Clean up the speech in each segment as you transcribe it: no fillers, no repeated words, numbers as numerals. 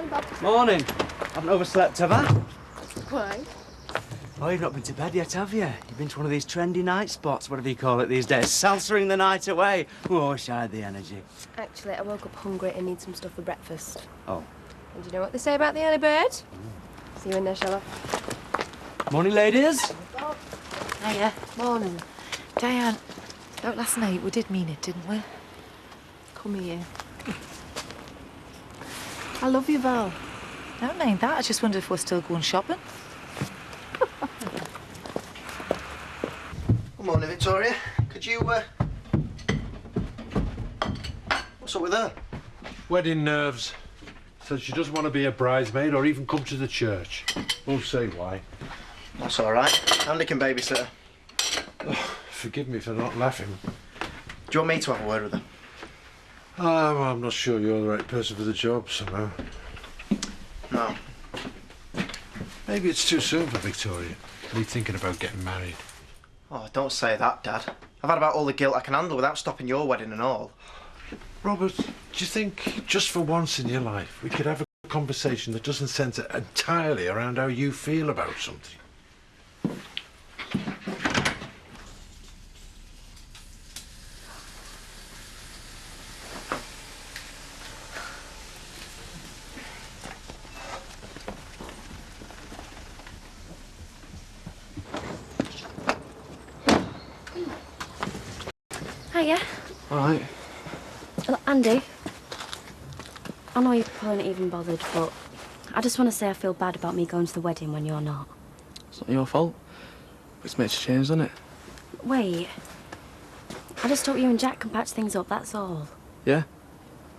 Morning, Bob. Morning. Haven't overslept, have I? Why? Oh, you've not been to bed yet, have you? You've been to one of these trendy night spots, whatever you call it these days. Salsering the night away. Oh, I wish I had the energy. Actually, I woke up hungry and need some stuff for breakfast. Oh. And do you know what they say about the early bird? See you in there, shall I? Morning, ladies. Hiya. Morning. Diane, about last night, we did mean it, didn't we? Come here. I love you, Val. I don't mind that. I just wondered if we're still going shopping. Good morning, Victoria. Could you, what's up with her? Wedding nerves. Says she doesn't want to be a bridesmaid or even come to the church. Won't say why. That's all right. Andy can babysit her. Oh, forgive me for not laughing. Do you want me to have a word with her? Well, I'm not sure you're the right person for the job somehow. No. Maybe it's too soon for Victoria. Me thinking about getting married. Oh, don't say that, Dad. I've had about all the guilt I can handle without stopping your wedding and all. Robert, do you think just for once in your life we could have a conversation that doesn't centre entirely around how you feel about something? Hiya. All right. Look, Andy. I know you're probably not even bothered, but I just want to say I feel bad about me going to the wedding when you're not. It's not your fault. It's made a change, doesn't it? Wait. I just hope you and Jack can patch things up, that's all. Yeah?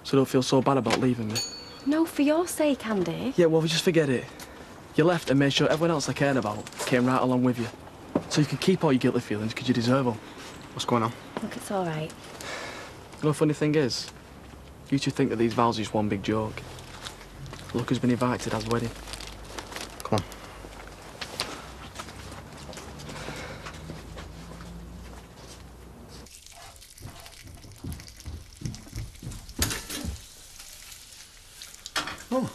So don't feel so bad about leaving me. No, for your sake, Andy. Yeah, well, just forget it. You left and made sure everyone else I cared about came right along with you. So you can keep all your guilty feelings because you deserve them. What's going on? Look, it's all right. You know, the funny thing is, you two think that these vows are just one big joke. Look who's been invited to Dad's wedding. Come on. Oh,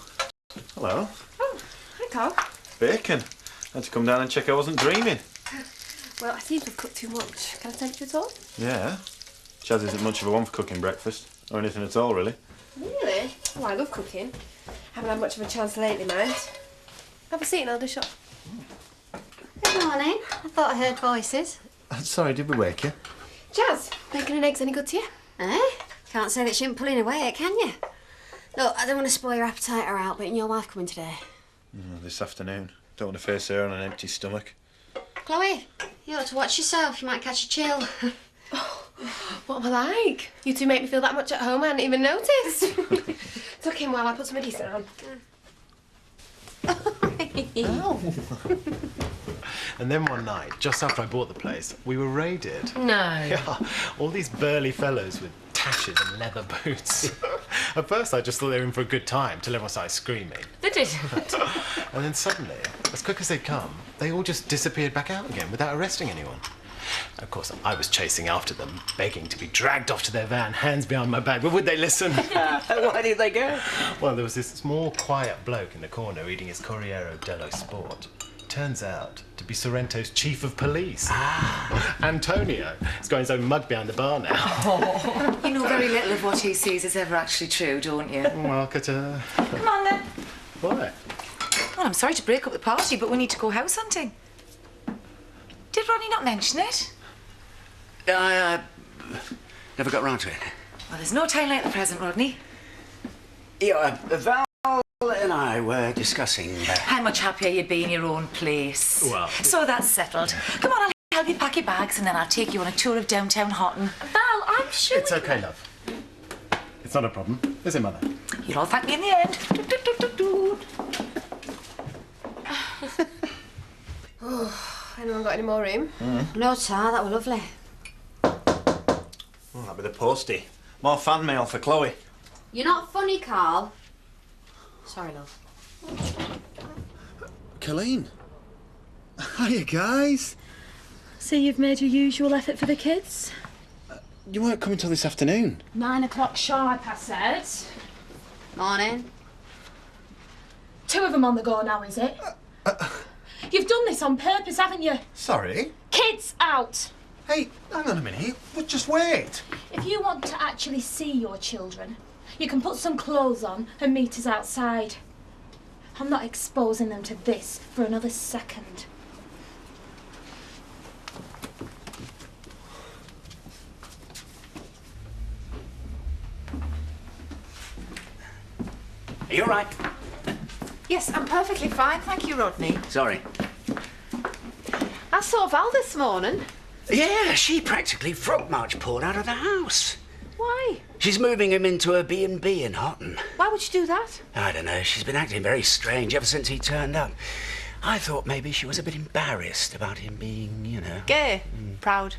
hello. Oh, hi, Carl. Bacon. Had to come down and check I wasn't dreaming. Well, I seem to have cooked too much. Can I tempt you at all? Yeah. Chaz isn't much of a one for cooking breakfast, or anything at all, really. Really? Oh, I love cooking. Haven't had much of a chance lately, mind. Have a seat and I'll dish up. Good morning. I thought I heard voices. Sorry, did we wake you? Jazz, bacon and eggs any good to you? Eh? Can't say that she ain't pulling away, can you? Look, I don't want to spoil your appetite or out, but your wife coming today. This afternoon. Don't want to face her on an empty stomach. Chloe, you ought to watch yourself. You might catch a chill. What am I like? You two make me feel that much at home I hadn't even noticed. Tuck in while I put some decent on. Oh. And then one night, just after I bought the place, we were raided. No. Yeah, all these burly fellows with tashes and leather boots. At first, I just thought they were in for a good time till everyone started screaming. They didn't. And then suddenly, as quick as they'd come, they all just disappeared back out again without arresting anyone. Of course, I was chasing after them, begging to be dragged off to their van, hands behind my back, but would they listen? Why did they go? Well, there was this small, quiet bloke in the corner eating his Corriere dello Sport. Turns out to be Sorrento's chief of police. Antonio. He's got his own mug behind the bar now. Oh, you know very little of what he sees is ever actually true, don't you? Well, Come on, then. Why? Well, I'm sorry to break up the party, but we need to go house hunting. Did Ronnie not mention it? I never got round to it. Well, there's no time like the present, Rodney. Yeah, Val and I were discussing... How much happier you'd be in your own place. Well... So that's settled. Come on, I'll help you pack your bags and then I'll take you on a tour of downtown Houghton. Val, I'm sure... It's okay, love. It's not a problem. Is it, Mother? You'll all thank me in the end. Anyone got any more room? No, Tar, that were lovely. Oh, that'll be the postie. More fan mail for Chloe. You're not funny, Carl. Sorry, love. Colleen. Hiya, guys. So you've made your usual effort for the kids? You weren't coming till this afternoon. 9 o'clock sharp, I said. Morning. Two of them on the go now, is it? You've done this on purpose, haven't you? Sorry? Kids out! Hey, hang on a minute. Just wait. If you want to actually see your children, you can put some clothes on and meet us outside. I'm not exposing them to this for another second. Are you all right? Yes, I'm perfectly fine, thank you, Rodney. Sorry. I saw Val this morning. Yeah, she practically frog marched Paul out of the house. Why? She's moving him into a B&B in Houghton. Why would you do that? I don't know. She's been acting very strange ever since he turned up. I thought maybe she was a bit embarrassed about him being, you know... Gay. Proud.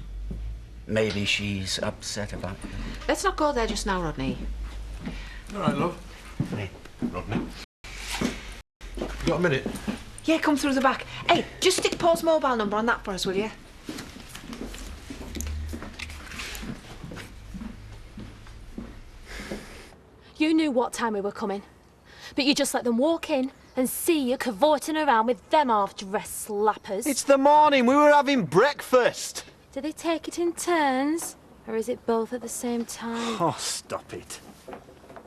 Maybe she's upset about him. Let's not go there just now, Rodney. All right, love. Hey. Rodney. You got a minute? Yeah, come through the back. Hey, just stick Paul's mobile number on that for us, will you? You knew what time we were coming, but you just let them walk in and see you cavorting around with them half-dressed slappers. It's the morning. We were having breakfast. Do they take it in turns, or is it both at the same time? Oh, stop it.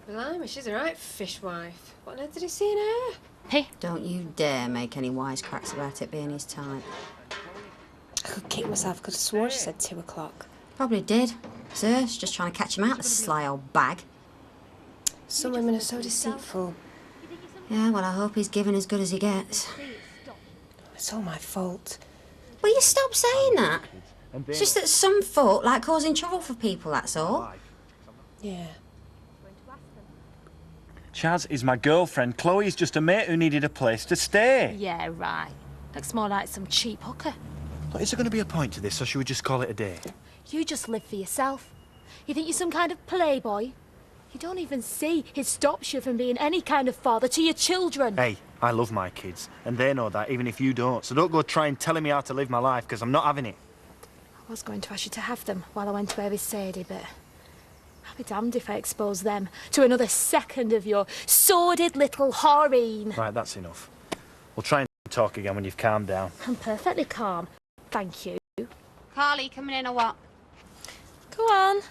Blimey, she's a right fishwife. What on earth did he see in her? Hey, Don't you dare make any wisecracks about it being his type. I could kick myself. I could have sworn she said 2 o'clock. Probably did. Sir, she's just trying to catch him out, the sly old bag. Some women are so deceitful. Yeah, well, I hope he's giving as good as he gets. It's all my fault. Will you stop saying that? It's just that some folk like causing trouble for people, that's all. Yeah. Chaz is my girlfriend. Chloe's just a mate who needed a place to stay. yeah, right. Looks more like some cheap hooker. Is there going to be a point to this, or should we just call it a day? You just live for yourself. You think you're some kind of playboy? You don't even see it stops you from being any kind of father to your children. Hey, I love my kids, and they know that, even if you don't. So don't go trying telling me how to live my life, because I'm not having it. I was going to ask you to have them while I went away with Sadie, but I'll be damned if I expose them to another second of your sordid little harem. Right, that's enough. We'll try and talk again when you've calmed down. I'm perfectly calm, thank you. Carly, coming in or what? Go on,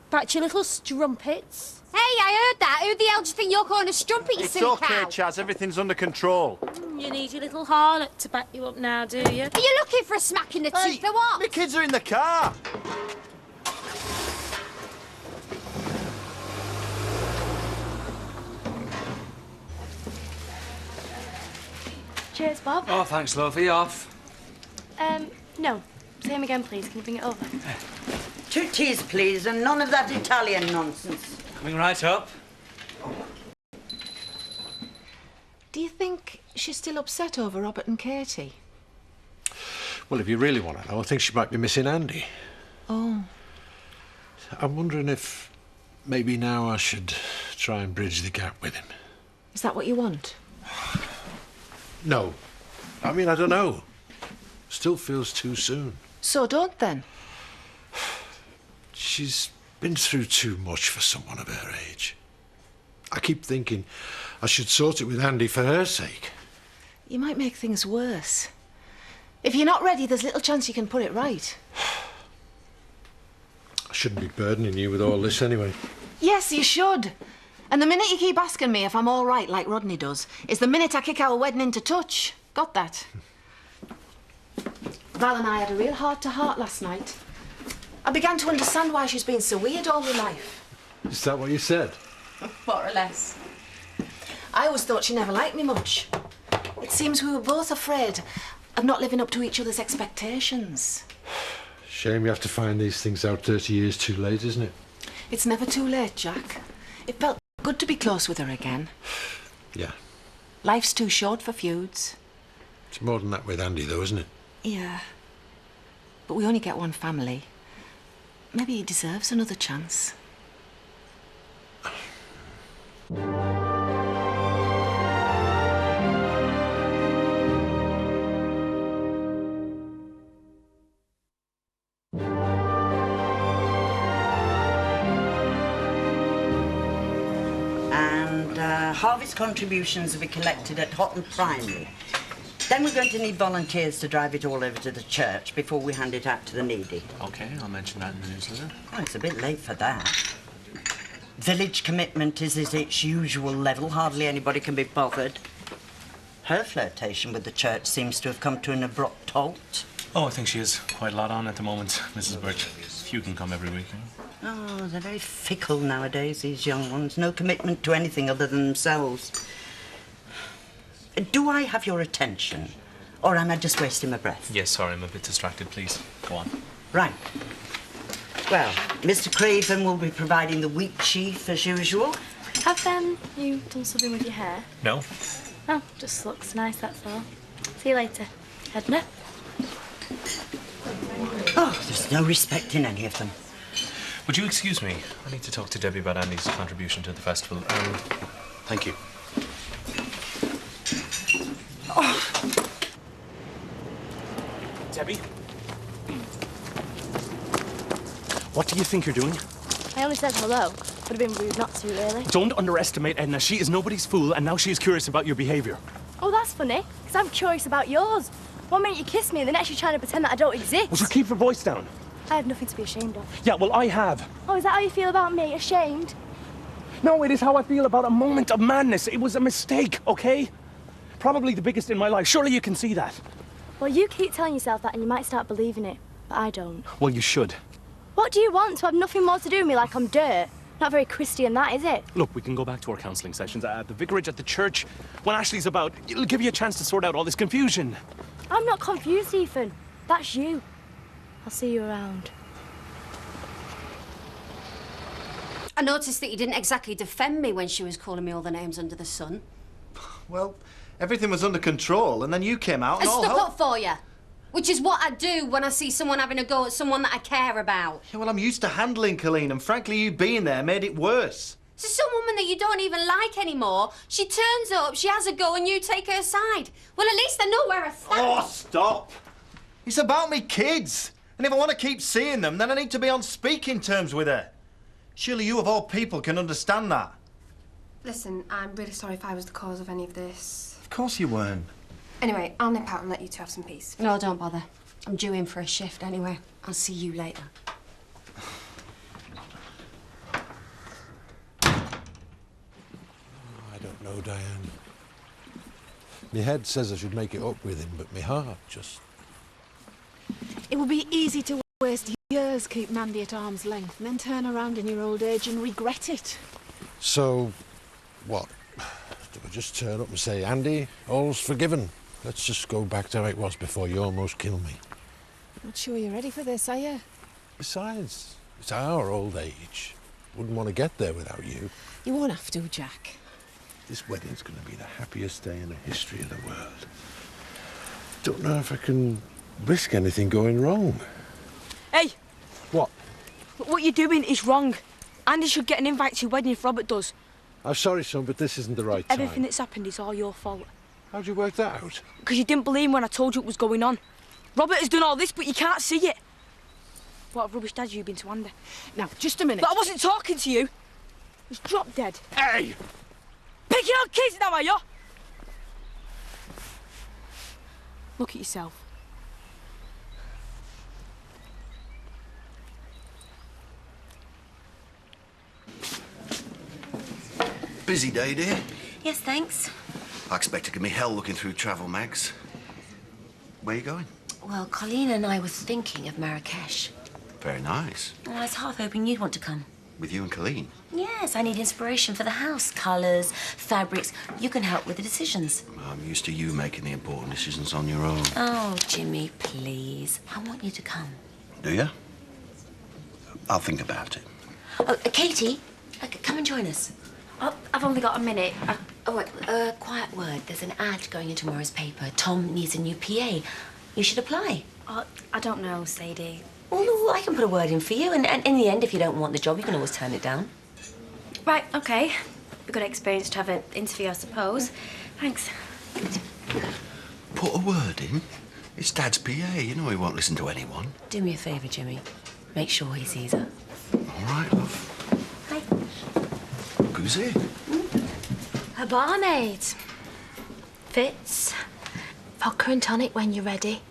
back to your little strumpets. Hey, I heard that. Who the hell do you think you're calling a strumpet, you It's silly okay, cow? Chaz. Everything's under control. You need your little harlot to back you up now, do you? Are you looking for a smack in the teeth or what? My kids are in the car. Cheers, Bob. Oh, thanks, love. Are you off? No. Say him again, please. Can you bring it over? 2 teas, please, and none of that Italian nonsense. Coming right up. Do you think she's still upset over Robert and Katie? Well, if you really want to know, I think she might be missing Andy. Oh. I'm wondering if maybe now I should try and bridge the gap with him. Is that what you want? No. I mean, I don't know. Still feels too soon. So don't then. She's been through too much for someone of her age. I keep thinking I should sort it with Andy for her sake. You might make things worse. If you're not ready, there's little chance you can put it right. I shouldn't be burdening you with all this anyway. Yes, you should. And the minute you keep asking me if I'm all right, like Rodney does, is the minute I kick our wedding into touch. Got that? Val and I had a real heart-to-heart last night. I began to understand why she's been so weird all her life. Is that what you said? More or less. I always thought she never liked me much. It seems we were both afraid of not living up to each other's expectations. Shame you have to find these things out 30 years too late, isn't it? It's never too late, Jack. It felt good to be close with her again. Yeah. Life's too short for feuds. It's more than that with Andy, though, isn't it? Yeah. But we only get one family. Maybe he deserves another chance. And harvest contributions will be collected at Houghton Primary. Then we're going to need volunteers to drive it all over to the church before we hand it out to the needy. OK, I'll mention that in the newsletter. Oh, it's a bit late for that. Village commitment is at its usual level. Hardly anybody can be bothered. Her flirtation with the church seems to have come to an abrupt halt. Oh, I think she has quite a lot on at the moment, Mrs. Birch. Few can come every week. Oh, they're very fickle nowadays, these young ones. No commitment to anything other than themselves. Do I have your attention? Or am I just wasting my breath? Yes, sorry, I'm a bit distracted. Please, go on. Right. Well, Mr. Craven will be providing the wheat sheaf as usual. Have you done something with your hair? No. Oh, just looks nice, that's all. See you later. Edna? Oh, there's no respect in any of them. Would you excuse me? I need to talk to Debbie about Andy's contribution to the festival. Thank you. Oh. Debbie? What do you think you're doing? I only said hello. Would have been rude not to, really. Don't underestimate Edna. She is nobody's fool, and now she is curious about your behaviour. Oh, that's funny, because I'm curious about yours. One minute you kiss me, and the next you're trying to pretend that I don't exist. Well, so keep your voice down. I have nothing to be ashamed of. Yeah, well, I have. Oh, is that how you feel about me? Ashamed? No, it is how I feel about a moment of madness. It was a mistake, okay? Probably the biggest in my life. Surely you can see that. Well, you keep telling yourself that and you might start believing it, but I don't. Well, you should. What do you want? To have nothing more to do with me like I'm dirt? Not very Christian, that, is it? Look, we can go back to our counselling sessions at the vicarage, at the church. When Ashley's about, it'll give you a chance to sort out all this confusion. I'm not confused, Ethan. That's you. I'll see you around. I noticed that you didn't exactly defend me when she was calling me all the names under the sun. Well, everything was under control, and then you came out and I all stuck hell... up for you. Which is what I do when I see someone having a go at someone that I care about. Yeah, well, I'm used to handling Colleen, and frankly, you being there made it worse. So some woman that you don't even like anymore, she turns up, she has a go, and you take her side. Well, at least I know where I stand. Oh, stop! It's about me kids. And if I want to keep seeing them, then I need to be on speaking terms with her. Surely you, of all people, can understand that. Listen, I'm really sorry if I was the cause of any of this. Of course you weren't. Anyway, I'll nip out and let you two have some peace. No, don't bother. I'm due in for a shift anyway. I'll see you later. I don't know, Diane. My head says I should make it up with him, but my heart just... It would be easy to waste years keep Mandy at arm's length and then turn around in your old age and regret it. So, what? Do I just turn up and say, Andy, all's forgiven? Let's just go back to how it was before you almost killed me. Not sure you're ready for this, are you? Besides, it's our old age. Wouldn't want to get there without you. You won't have to, Jack. This wedding's going to be the happiest day in the history of the world. Don't know if I can risk anything going wrong. Hey! What? What you're doing is wrong. Andy should get an invite to your wedding if Robert does. I'm sorry, son, but this isn't the right time. Everything that's happened is all your fault. How'd you work that out? Because you didn't believe me when I told you what was going on. Robert has done all this, but you can't see it. What a rubbish dad you've been to Andy. Now, just a minute. But I wasn't talking to you. He's drop dead. Hey! Picking on kids now, are you? Look at yourself. Busy day, dear. Yes, thanks. I expect it can be hell looking through travel mags. Where are you going? Well, Colleen and I were thinking of Marrakesh. Very nice. Well, I was half hoping you'd want to come. With you and Colleen? Yes, I need inspiration for the house. Colours, fabrics. You can help with the decisions. I'm used to you making the important decisions on your own. Oh, Jimmy, please. I want you to come. Do you? I'll think about it. Oh, Katie, come and join us. Oh, I've only got a minute. Quiet word. There's an ad going in tomorrow's paper. Tom needs a new PA. You should apply. Oh, I don't know, Sadie. Well, I can put a word in for you, and in the end, if you don't want the job, you can always turn it down. Right, OK. A good experience to have an interview, I suppose. Thanks. Put a word in? It's Dad's PA. You know he won't listen to anyone. Do me a favour, Jimmy. Make sure he sees her. All right, love. Hi. Look who's here. A barmaid. Fits. Vodka and tonic when you're ready.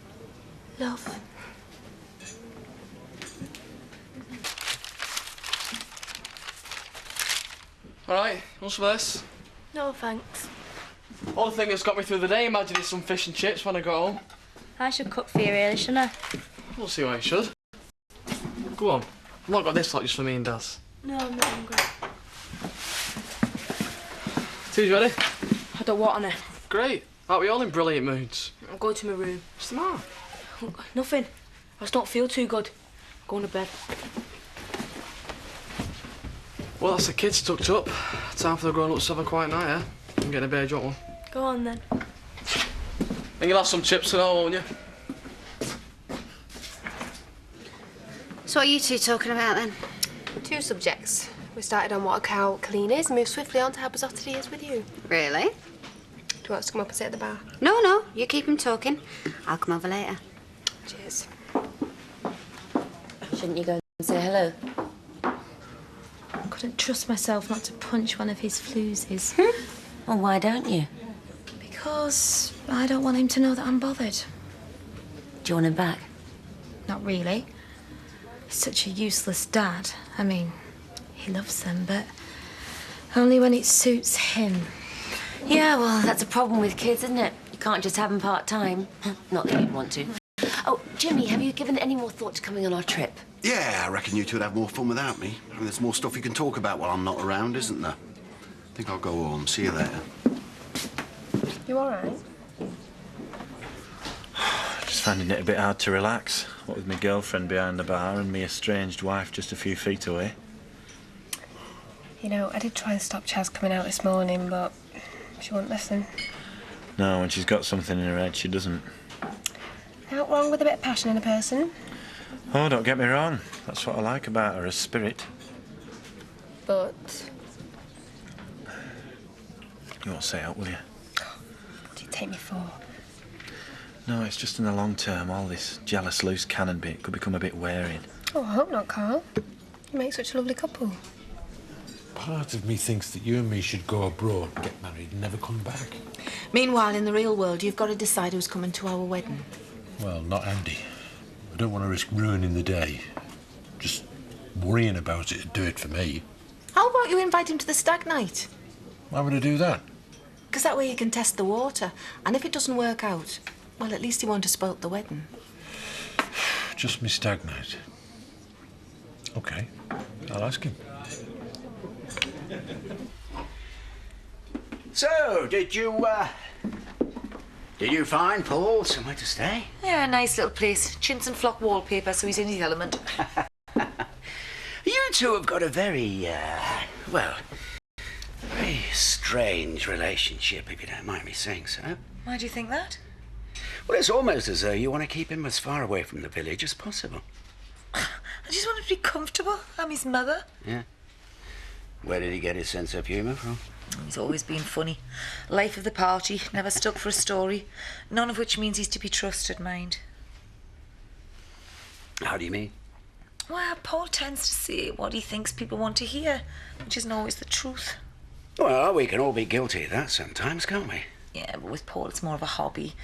Love. All right, what's for this? No, thanks. Only thing that's got me through the day, imagine, is some fish and chips when I got home. I should cook for you, really, shouldn't I? We'll see why you should. Go on. I've not got this lot just for me and Daz. No, I'm not hungry. Tea's ready? I don't want any. Great. Aren't we all in brilliant moods? I'm going to my room. What's the matter? Nothing. I just don't feel too good. I'm going to bed. Well, that's the kids tucked up. Time for the grown-ups to have a quiet night, eh? I'm getting a bear, do you want one? Go on, then. And you'll have some chips and all, won't you? So what are you two talking about, then? 2 subjects. We started on what a cow clean is and moved swiftly on to how bizarre he is with you. Really? Do you want us to come up and sit at the bar? No, you keep him talking. I'll come over later. Cheers. Shouldn't you go and say hello? I couldn't trust myself not to punch one of his fluesies. Well, why don't you? Because I don't want him to know that I'm bothered. Do you want him back? Not really. He's such a useless dad. I mean, he loves them, but only when it suits him. Yeah, well, that's a problem with kids, isn't it? You can't just have them part-time. Not that you'd want to. Oh, Jimmy, have you given any more thought to coming on our trip? Yeah, I reckon you two would have more fun without me. I mean, there's more stuff you can talk about while I'm not around, isn't there? I think I'll go home. See you later. You all right? Just finding it a bit hard to relax. What with my girlfriend behind the bar and me estranged wife just a few feet away. You know, I did try and stop Chaz coming out this morning, but she wouldn't listen. No, when she's got something in her head, she doesn't. Not wrong with a bit of passion in a person. Oh, don't get me wrong. That's what I like about her, a spirit. But You won't say out, will you? what do you take me for? No, it's just in the long term, all this jealous loose cannon bit could become a bit wearing. Oh, I hope not, Carl. You make such a lovely couple. Part of me thinks that you and me should go abroad, get married, and never come back. Meanwhile, in the real world, you've got to decide who's coming to our wedding. Well, not Andy. I don't want to risk ruining the day. Just worrying about it would do it for me. How about you invite him to the stag night? Why would I do that? Because that way he can test the water. And if it doesn't work out, well, at least he won't have spoilt the wedding. Just me stag night. OK, I'll ask him. So, did you find Paul somewhere to stay? Yeah, a nice little place. Chintz and flock wallpaper, so he's in his element. You two have got a very, well, very strange relationship, if you don't mind me saying so. Why do you think that? Well, it's almost as though you want to keep him as far away from the village as possible. I just want him to be comfortable. I'm his mother. Yeah. Where did he get his sense of humour from? He's always been funny. Life of the party, never stuck for a story. None of which means he's to be trusted, mind. How do you mean? Well, Paul tends to say what he thinks people want to hear, which isn't always the truth. Well, we can all be guilty of that sometimes, can't we? Yeah, but with Paul it's more of a hobby.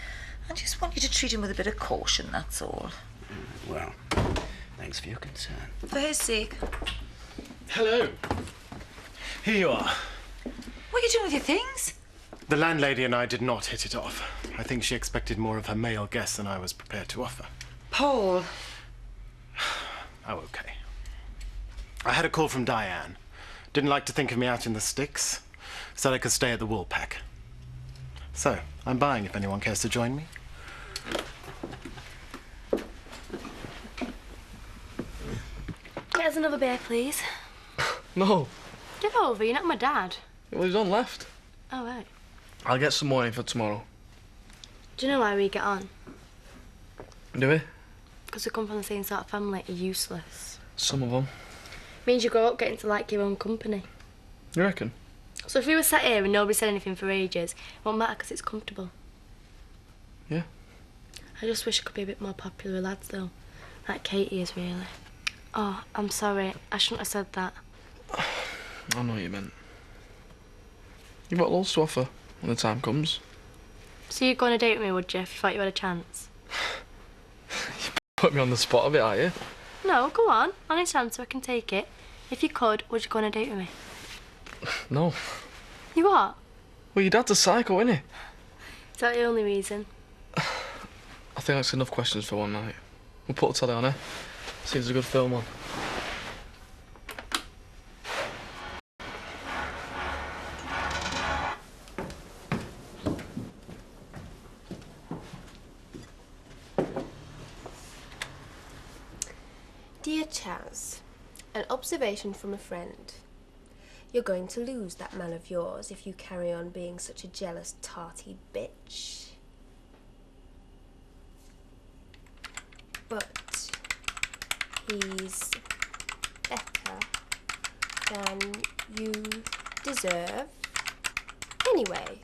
I just want you to treat him with a bit of caution, that's all. Well, thanks for your concern. For his sake. Hello. Here you are. What are you doing with your things? The landlady and I did not hit it off. I think she expected more of her male guests than I was prepared to offer. Paul. Oh, okay. I had a call from Diane. Didn't like to think of me out in the sticks. Said I could stay at the Woolpack. So, I'm buying if anyone cares to join me. Get us another beer, please. No. Get over, you're not my dad. Well, he's on left. Oh, right. I'll get some more in for tomorrow. Do you know why we get on? Do we? Because we come from the same sort of family, useless. Some of them. Means you grow up getting to like your own company. You reckon? So if we were sat here and nobody said anything for ages, it won't matter because it's comfortable. Yeah. I just wish I could be a bit more popular with lads, though. Like Katie is, really. Oh, I'm sorry. I shouldn't have said that. I know what you meant. You've got loads to offer when the time comes. So you'd go on a date with me, would you, if you thought you had a chance? Put me on the spot a bit, are you? No, go on. Honest answer, I can take it. If you could, would you go on a date with me? No. You what? Well, your dad's a psycho, isn't he? Is that the only reason? I think that's enough questions for one night. We'll put the telly on, eh? See if there's a good film on. Dear Chaz, an observation from a friend. You're going to lose that man of yours if you carry on being such a jealous, tarty bitch. But he's better than you deserve. Anyway,